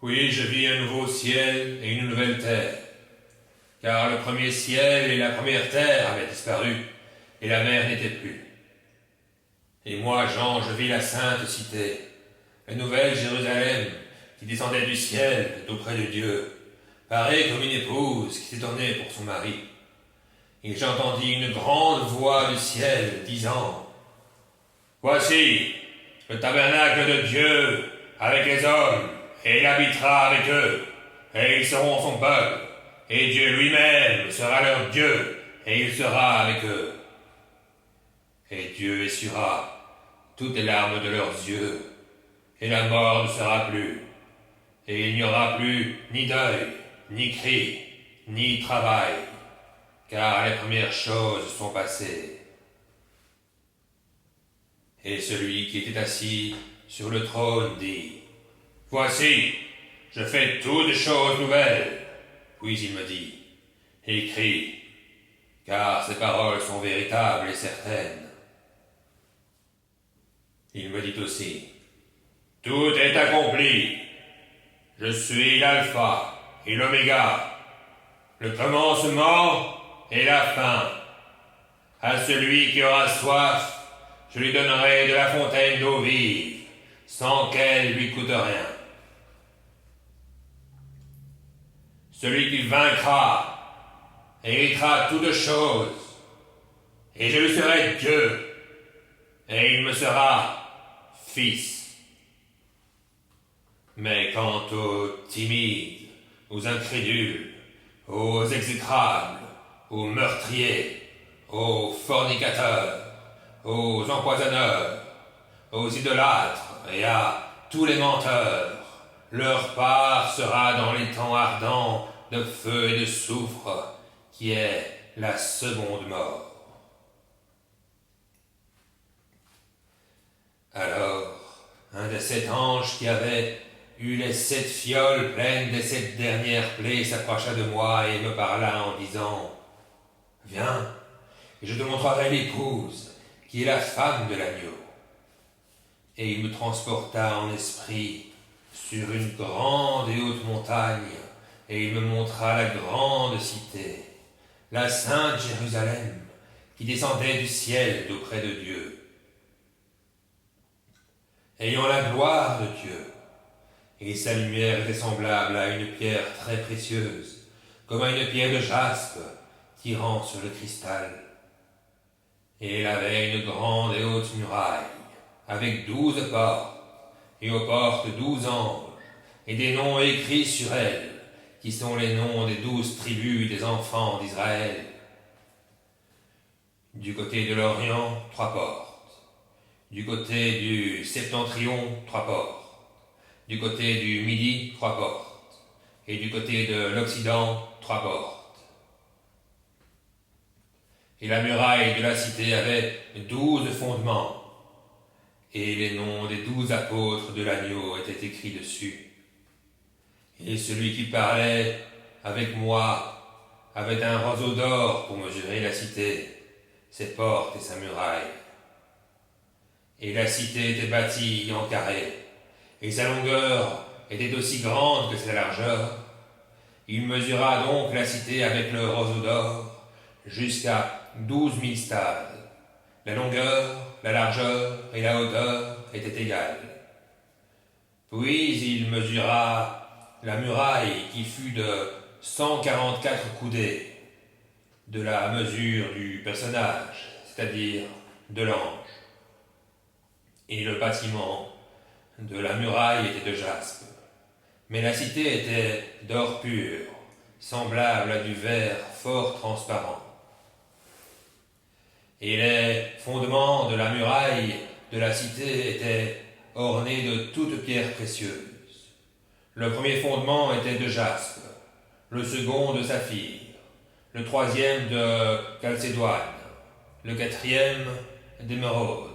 Oui, je vis un nouveau ciel et une nouvelle terre, car le premier ciel et la première terre avaient disparu, et la mer n'était plus. Et moi, Jean, je vis la sainte cité, la nouvelle Jérusalem, qui descendait du ciel d'auprès de Dieu, pareille comme une épouse qui s'étonnait pour son mari. Et j'entendis une grande voix du ciel disant, Voici le tabernacle de Dieu avec les hommes, et il habitera avec eux, et ils seront son peuple, et Dieu lui-même sera leur Dieu, et il sera avec eux. Et Dieu essuiera toutes les larmes de leurs yeux, et la mort ne sera plus, et il n'y aura plus ni deuil, ni cri, ni travail, car les premières choses sont passées. Et celui qui était assis sur le trône dit, Voici, je fais toutes choses nouvelles. Puis il me dit, Écris, car ces paroles sont véritables et certaines. Il me dit aussi, Tout est accompli. Je suis l'alpha et l'oméga, le commencement et la fin. À celui qui aura soif, je lui donnerai de la fontaine d'eau vive, sans qu'elle lui coûte rien. Celui qui vaincra héritera toutes choses, et je lui serai Dieu, et il me sera fils. Mais quant aux timides, aux incrédules, aux exécrables, aux meurtriers, aux fornicateurs, aux empoisonneurs, aux idolâtres et à tous les menteurs, leur part sera dans les temps ardents de feu et de soufre, qui est la seconde mort. Alors, un des 7 anges qui avait eu les 7 fioles pleines des 7 dernières plaies s'approcha de moi et me parla en disant, Viens, et je te montrerai l'épouse, qui est la femme de l'agneau. Et il me transporta en esprit sur une grande et haute montagne, et il me montra la grande cité, la sainte Jérusalem, qui descendait du ciel d'auprès de Dieu, ayant la gloire de Dieu, et sa lumière était semblable à une pierre très précieuse, comme à une pierre de jaspe tirant sur le cristal. Et elle avait une grande et haute muraille, avec 12 portes, et aux portes 12 anges, et des noms écrits sur elles, qui sont les noms des 12 tribus des enfants d'Israël. Du côté de l'Orient, 3 portes. Du côté du septentrion, 3 portes. Du côté du Midi, 3 portes. Et du côté de l'Occident, 3 portes. Et la muraille de la cité avait 12 fondements, et les noms des 12 apôtres de l'agneau étaient écrits dessus. Et celui qui parlait avec moi avait un roseau d'or pour mesurer la cité, ses portes et sa muraille. Et la cité était bâtie en carré, et sa longueur était aussi grande que sa largeur. Il mesura donc la cité avec le roseau d'or jusqu'à 12 000 stades. La longueur, la largeur et la hauteur étaient égales. Puis il mesura la muraille qui fut de 144 coudées, de la mesure du personnage, c'est-à-dire de l'ange. Et le bâtiment de la muraille était de jaspe, mais la cité était d'or pur, semblable à du verre fort transparent. Et les fondements de la muraille de la cité étaient ornés de toutes pierres précieuses. Le premier fondement était de jaspe, le second de saphir, le troisième de chalcédoine, le quatrième d'émeraude,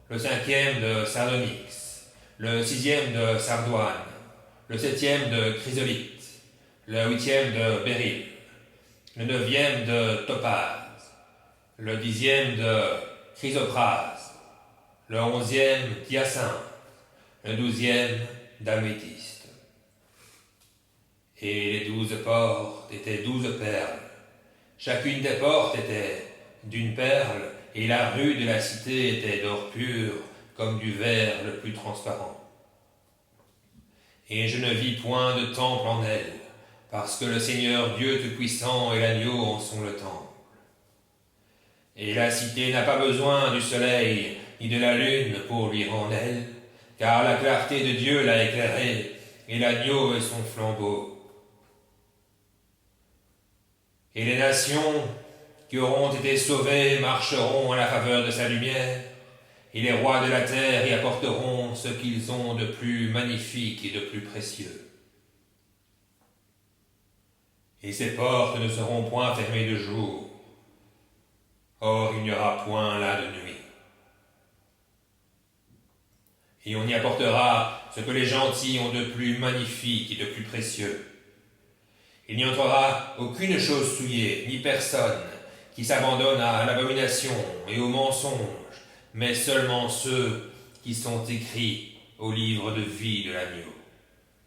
le cinquième de sardonyx, le sixième de sardoine, le septième de chrysolite, le huitième de béryl, le neuvième de topaz, le 10e de chrysoprase, le 11e d'hyacinthe, le 12e d'améthyste. et les 12 portes étaient 12 perles. Chacune des portes était d'une perle, et la rue de la cité était d'or pur, comme du verre le plus transparent. Et je ne vis point de temple en elle, parce que le Seigneur Dieu Tout-Puissant et l'agneau en sont le temple. Et la cité n'a pas besoin du soleil ni de la lune pour luire en elle, car la clarté de Dieu l'a éclairée, et l'agneau est son flambeau. Et les nations qui auront été sauvées marcheront à la faveur de sa lumière, et les rois de la terre y apporteront ce qu'ils ont de plus magnifique et de plus précieux. Et ses portes ne seront point fermées de jour, or il n'y aura point là de nuit. Et on y apportera ce que les gentils ont de plus magnifique et de plus précieux. Il n'y entrera aucune chose souillée, ni personne qui s'abandonne à l'abomination et au mensonge, mais seulement ceux qui sont écrits au livre de vie de l'agneau.